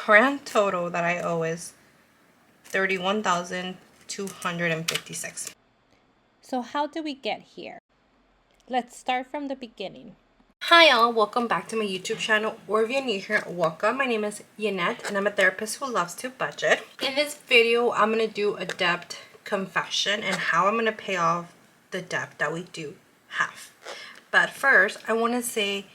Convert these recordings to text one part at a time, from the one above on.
grand total that I owe is $31,256. So how did we get here? Let's start from the beginning. Hi y'all, welcome back to my YouTube channel, or if you're new here, welcome. My name is Yanette and I'm a therapist who loves to budget. In this video, I'm going to do a debt confession and how I'm going to pay off the debt that we do have. But first, I want to say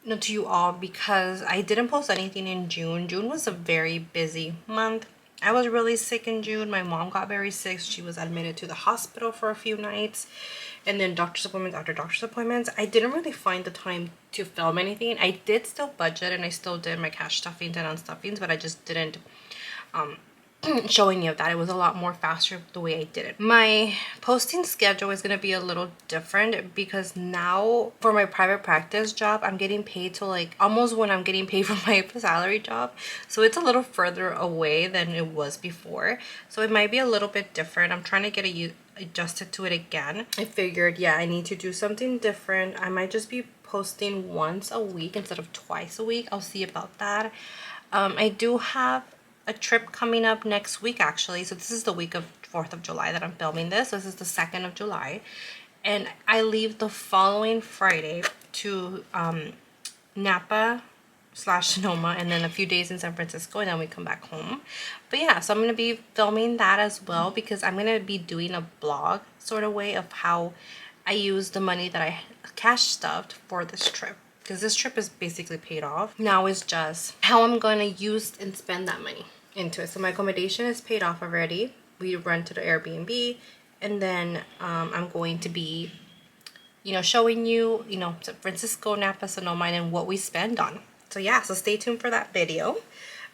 to you all, because I didn't post anything in June. June was a very busy month. I was really sick in June. My mom got very sick. She was admitted to the hospital for a few nights. And then doctor's appointments after doctor's appointments. I didn't really find the time to film anything. I did still budget and I still did my cash stuffings and unstuffings, but I just didn't show any of that. It was a lot more faster the way I did it. My posting schedule is going to be a little different because now for my private practice job, I'm getting paid to like almost when I'm getting paid for my salary job. So it's a little further away than it was before. So it might be a little bit different. I'm trying to get adjusted to it again. I figured, yeah, I need to do something different. I might just be posting once a week instead of twice a week. I'll see about that. I do have a trip coming up next week actually. So this is the week of 4th of July that I'm filming this. This is the 2nd of July. And I leave the following Friday to Napa / Sonoma, and then a few days in San Francisco, and then we come back home. But yeah, so I'm going to be filming that as well because I'm going to be doing a blog sort of way of how I use the money that I cash stuffed for this trip. Because this trip is basically paid off. Now it's just how I'm going to use and spend that money into it. So my accommodation is paid off already. We rented an Airbnb. And then I'm going to be, showing you, San Francisco, Napa, Sonoma, and what we spend on. So yeah, so stay tuned for that video.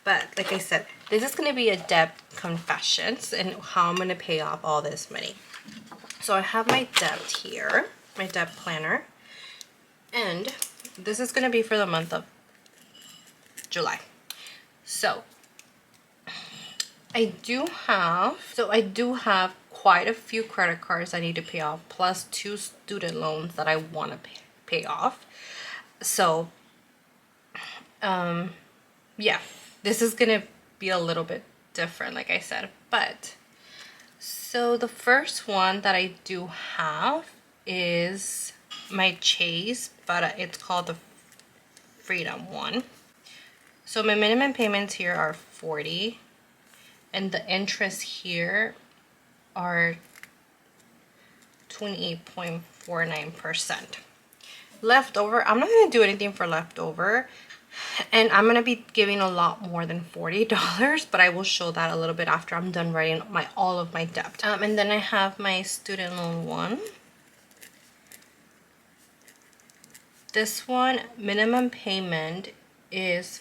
But like I said, this is going to be a debt confessions and how I'm going to pay off all this money. So I have my debt here, my debt planner. And this is going to be for the month of July. So I do have quite a few credit cards I need to pay off, plus 2 student loans that I want to pay off. So yeah, this is going to be a little bit different, like I said. But so the first one that I do have is my Chase, but it's called the Freedom one. So my minimum payments here are $40, and the interest here are 28.49%. Leftover, I'm not going to do anything for leftover, and I'm going to be giving a lot more than $40, but I will show that a little bit after I'm done writing all of my debt. And then I have my student loan one. This one, minimum payment is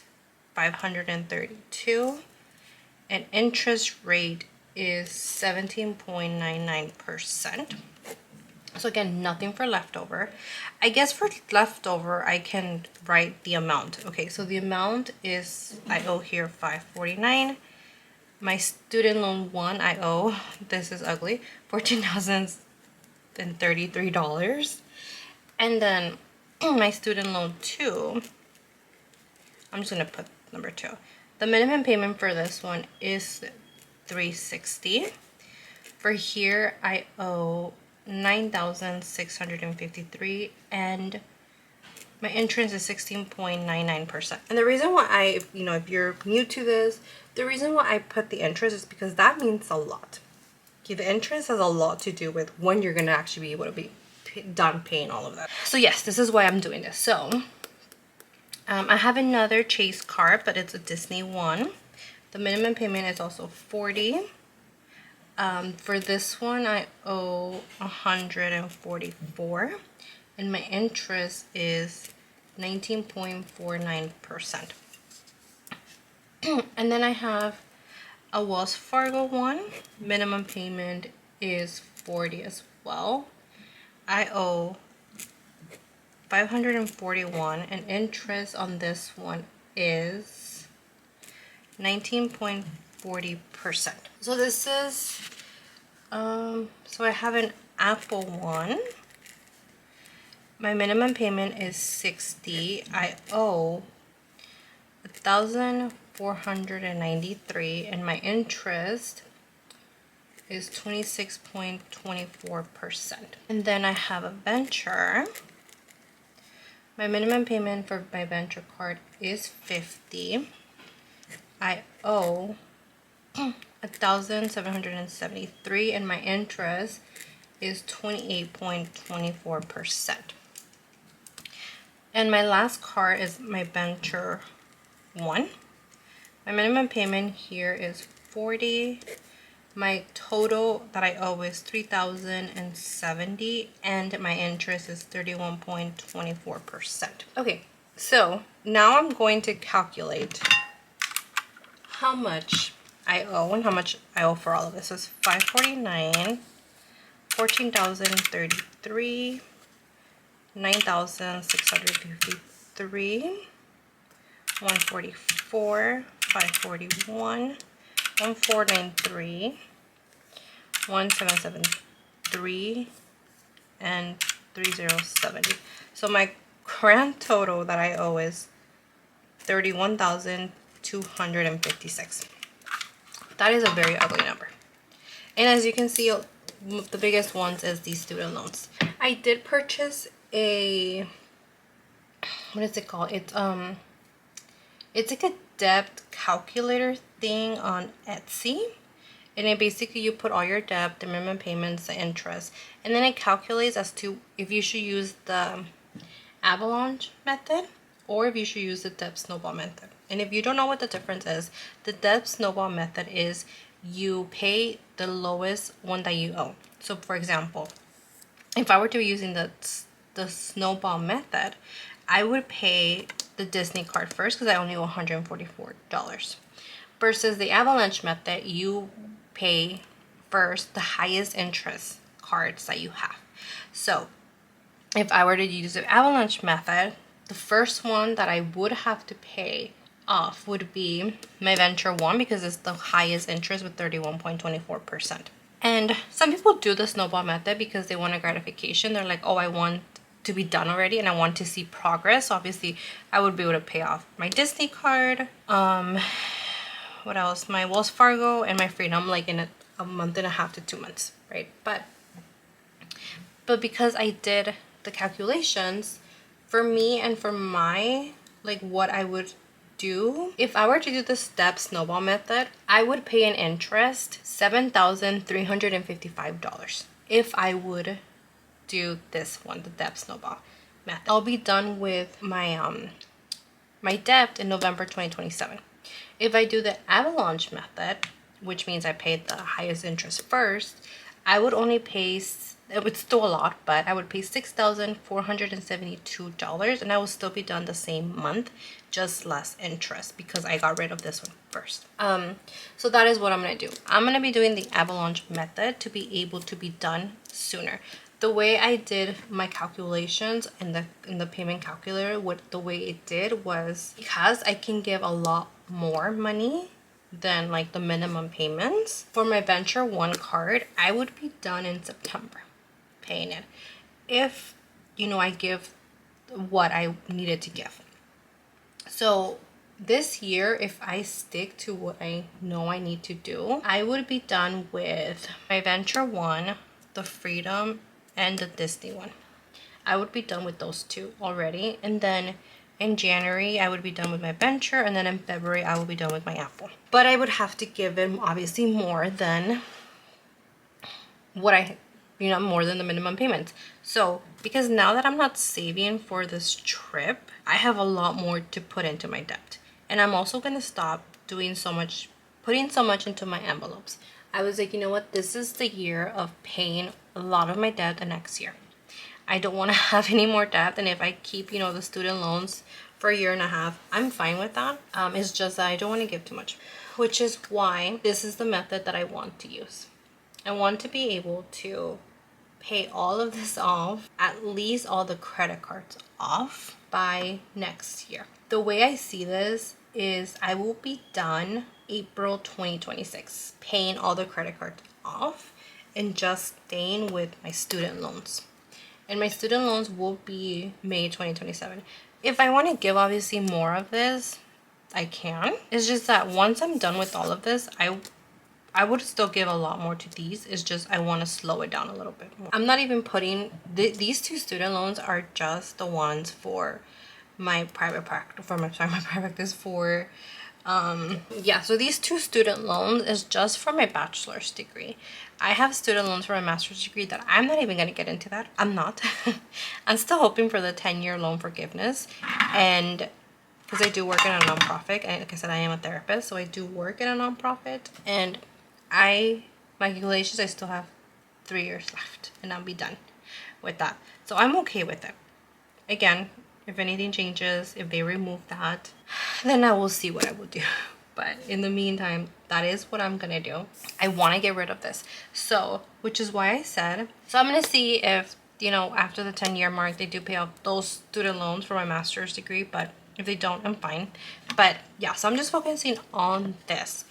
$532, and interest rate is 17.99%. So again, nothing for leftover. I guess for leftover, I can write the amount. Okay, so the amount is, I owe here $549. My student loan one, I owe, this is ugly, $14,033. And then my student loan 2, I'm just going to put number 2. The minimum payment for this one is $360. For here, I owe $9,653, and my interest is 16.99%. And the reason why if you're new to this, the reason why I put the interest is because that means a lot. Okay, the interest has a lot to do with when you're going to actually be able to be done paying all of that. So yes, this is why I'm doing this. So I have another Chase card, but it's a Disney one. The minimum payment is also $40. For this one, I owe $144, and my interest is 19.49%. And then I have a Wells Fargo one. Minimum payment is $40 as well. I owe $541, and interest on this one is 19.40%. So this is so I have an Apple one. My minimum payment is $60. I owe $1,000 $493, and my interest is 26.24%. And then I have a venture. My minimum payment for my venture card is $50. I owe $1,773, and my interest is 28.24%. And my last card is my venture one. My minimum payment here is $40. My total that I owe is $3,070, and my interest is 31.24%. Okay, so now I'm going to calculate how much I owe and how much I owe for all of this. So it's $549, $14,033, $9,653, $144, $541, $1,493, $1,773, and $3,070. So my grand total that I owe is $31,256. That is a very ugly number. And as you can see, the biggest ones is these student loans. I did purchase a, what is it called? It's like a debt calculator thing on Etsy. And it basically, you put all your debt, the minimum payments, the interest, and then it calculates as to if you should use the avalanche method or if you should use the debt snowball method. And if you don't know what the difference is, the debt snowball method is you pay the lowest one that you owe. So for example, if I were to be using the snowball method, I would pay the Disney card first because I only owe $144. Versus the avalanche method, you pay first the highest interest cards that you have. So if I were to use the avalanche method, the first one that I would have to pay off would be my venture one because it's the highest interest with 31.24%. And some people do the snowball method because they want a gratification. They're like, oh, I want to be done already and I want to see progress. So obviously I would be able to pay off my Disney card, what else, my Wells Fargo, and my Freedom like in a month and a half to 2 months, right? But because I did the calculations for me and for my, like, what I would do if I were to do the step snowball method, I would pay an interest $7,355 if I would do this one, the debt snowball method. I'll be done with my my debt in November 2027. If I do the avalanche method, which means I paid the highest interest first, I would only pay, it would still a lot, but I would pay $6,472, and I will still be done the same month, just less interest because I got rid of this one first. So that is what I'm going to do. I'm going to be doing the avalanche method to be able to be done sooner. The way I did my calculations in the payment calculator, the way it did was because I can give a lot more money than like the minimum payments. For my venture one card, I would be done in September paying it if, you know, I give what I needed to give. So this year, if I stick to what I know I need to do, I would be done with my venture one, the Freedom, and the Disney one. I would be done with those two already, and then in January I would be done with my venture, and then in February I will be done with my Apple. But I would have to give them obviously more than what I, you know, more than the minimum payments. So because now that I'm not saving for this trip, I have a lot more to put into my debt, and I'm also gonna stop putting so much into my envelopes. I was like, you know what, this is the year of paying a lot of my debt the next year. I don't want to have any more debt, and if I keep, you know, the student loans for a year and a half, I'm fine with that. It's just that I don't want to give too much, which is why this is the method that I want to use. I want to be able to pay all of this off, at least all the credit cards off by next year. The way I see this is I will be done April 2026 paying all the credit cards off and just staying with my student loans. And my student loans will be May 2027. If I want to give obviously more of this, I can. It's just that once I'm done with all of this, I would still give a lot more to these. It's just I want to slow it down a little bit more. I'm not even putting these two student loans are just the ones for my private practice, my private practice for yeah, so these two student loans is just for my bachelor's degree. I have student loans for my master's degree that I'm not even going to get into that. I'm not. I'm still hoping for the 10-year loan forgiveness, and because I do work in a nonprofit, and like I said, I am a therapist, so I do work in a nonprofit, and my calculations, I still have 3 years left and I'll be done with that. So I'm okay with it. Again, if anything changes, if they remove that, then I will see what I will do. But in the meantime, that is what I'm gonna do. I want to get rid of this. So, which is why I said, so I'm gonna see if, you know, after the 10-year mark, they do pay off those student loans for my master's degree. But if they don't, I'm fine. But yeah, so I'm just focusing on this.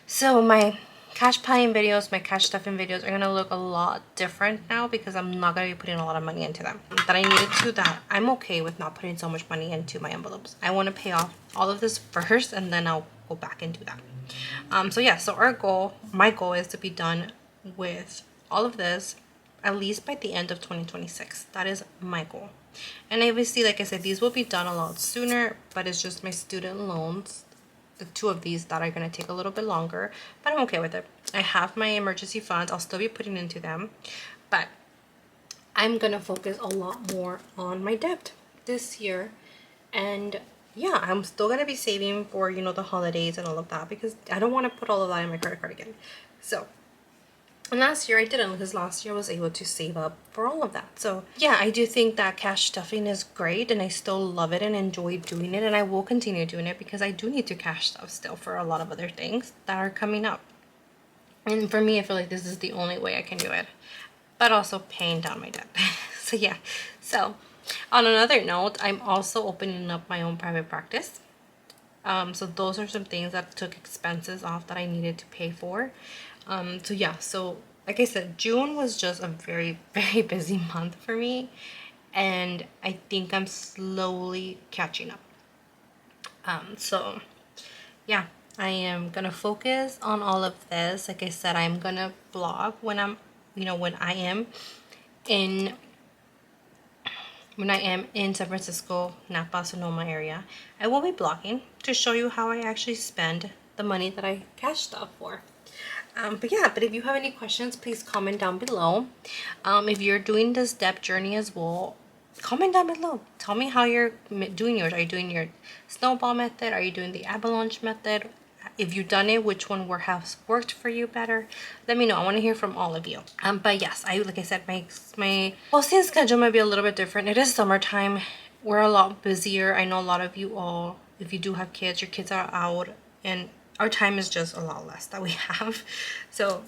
So my cash paying videos, my cash stuffing videos are gonna look a lot different now because I'm not gonna be putting a lot of money into them. That I needed to, that I'm okay with not putting so much money into my envelopes. I want to pay off all of this first, and then I'll go back and do that. So yeah, so my goal is to be done with all of this at least by the end of 2026. That is my goal. And obviously, like I said, these will be done a lot sooner, but it's just my student loans, the two of these, that are going to take a little bit longer, but I'm okay with it. I have my emergency funds. I'll still be putting into them, but I'm going to focus a lot more on my debt this year. And yeah, I'm still going to be saving for, you know, the holidays and all of that, because I don't want to put all of that in my credit card again. So, and last year I didn't, because last year I was able to save up for all of that. So yeah, I do think that cash stuffing is great, and I still love it and enjoy doing it, and I will continue doing it because I do need to cash stuff still for a lot of other things that are coming up. And for me, I feel like this is the only way I can do it, but also paying down my debt. So yeah, so on another note, I'm also opening up my own private practice. So those are some things that took expenses off that I needed to pay for. So yeah, so like I said, June was just a very, very busy month for me, and I think I'm slowly catching up. So yeah, I am gonna focus on all of this. Like I said, I'm gonna vlog when I'm, you know, when I am in San Francisco, Napa, Sonoma area. I will be blogging to show you how I actually spend the money that I cash stuff for. But yeah, but if you have any questions, please comment down below. If you're doing this debt journey as well, comment down below. Tell me how you're doing yours. Are you doing your snowball method? Are you doing the avalanche method? If you've done it, which one has worked for you better? Let me know. I want to hear from all of you. But yes, like I said, my posting schedule might be a little bit different. It is summertime. We're a lot busier. I know a lot of you all, if you do have kids, your kids are out, and our time is just a lot less that we have. So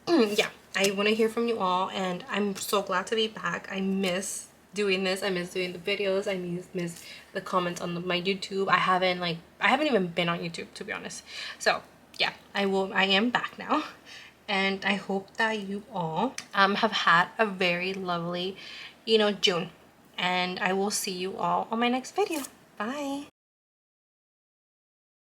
yeah, I want to hear from you all, and I'm so glad to be back. I miss doing this. I miss doing the videos. I miss the comments on my YouTube. I haven't even been on YouTube, to be honest. So yeah, I am back now, and I hope that you all have had a very lovely, you know, June, and I will see you all on my next video. Bye.